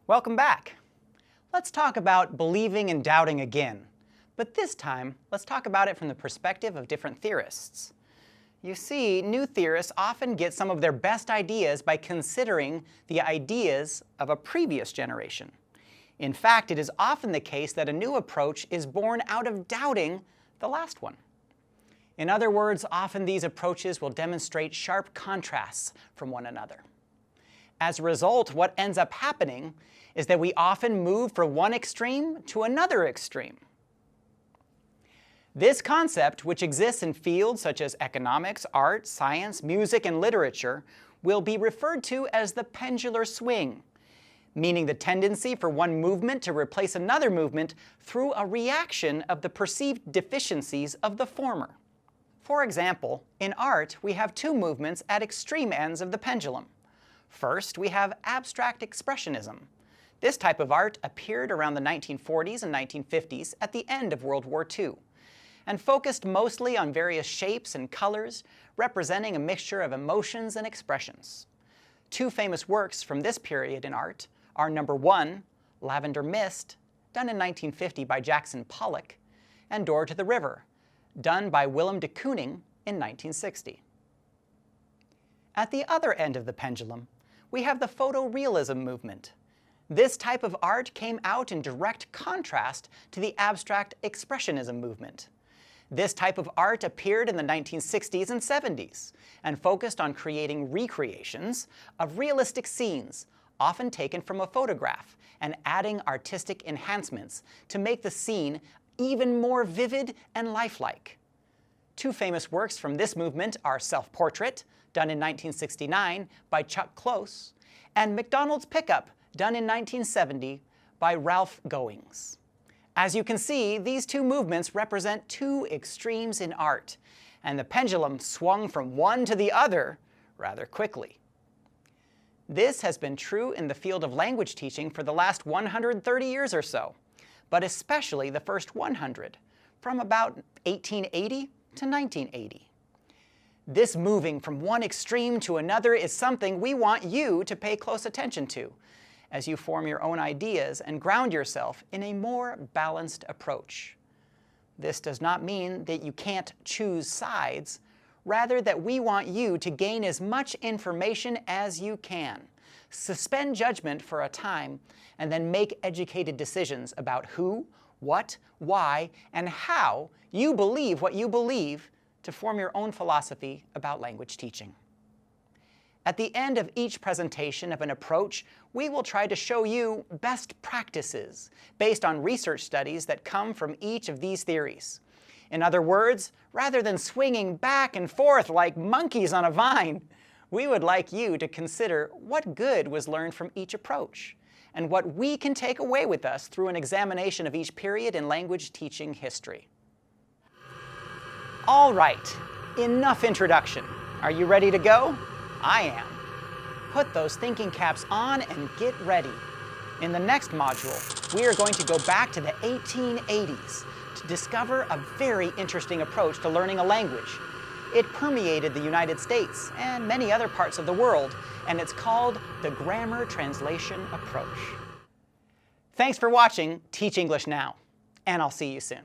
Welcome back. Let's talk about believing and doubting again. But this time, let's talk about it from the perspective of different theorists. You see, new theorists often get some of their best ideas by considering the ideas of a previous generation. In fact, it is often the case that a new approach is born out of doubting the last one. In other words, often these approaches will demonstrate sharp contrasts from one another. As a result, what ends up happening is that we often move from one extreme to another extreme. This concept, which exists in fields such as economics, art, science, music, and literature, will be referred to as the pendular swing, meaning the tendency for one movement to replace another movement through a reaction of the perceived deficiencies of the former. For example, in art, we have two movements at extreme ends of the pendulum. First, we have abstract expressionism. This type of art appeared around the 1940s and 1950s at the end of World War II, and focused mostly on various shapes and colors, representing a mixture of emotions and expressions. Two famous works from this period in art are number 1, Lavender Mist, done in 1950 by Jackson Pollock, and Door to the River, done by Willem de Kooning in 1960. At the other end of the pendulum, we have the photorealism movement. This type of art came out in direct contrast to the abstract expressionism movement. This type of art appeared in the 1960s and 70s and focused on creating recreations of realistic scenes, often taken from a photograph, and adding artistic enhancements to make the scene even more vivid and lifelike. Two famous works from this movement are Self-Portrait, done in 1969 by Chuck Close, and McDonald's Pickup, done in 1970 by Ralph Goings. As you can see, these two movements represent two extremes in art, and the pendulum swung from one to the other rather quickly. This has been true in the field of language teaching for the last 130 years or so, but especially the first 100, from about 1880 to 1980. This moving from one extreme to another is something we want you to pay close attention to as you form your own ideas and ground yourself in a more balanced approach. This does not mean that you can't choose sides, rather that we want you to gain as much information as you can, suspend judgment for a time, and then make educated decisions about who, what, why, and how you believe what you believe to form your own philosophy about language teaching. At the end of each presentation of an approach, we will try to show you best practices based on research studies that come from each of these theories. In other words, rather than swinging back and forth like monkeys on a vine, we would like you to consider what good was learned from each approach and what we can take away with us through an examination of each period in language teaching history. All right, enough introduction. Are you ready to go? I am. Put those thinking caps on and get ready. In the next module, we are going to go back to the 1880s to discover a very interesting approach to learning a language. It permeated the United States and many other parts of the world, and it's called the grammar translation approach. Thanks for watching Teach English Now, and I'll see you soon.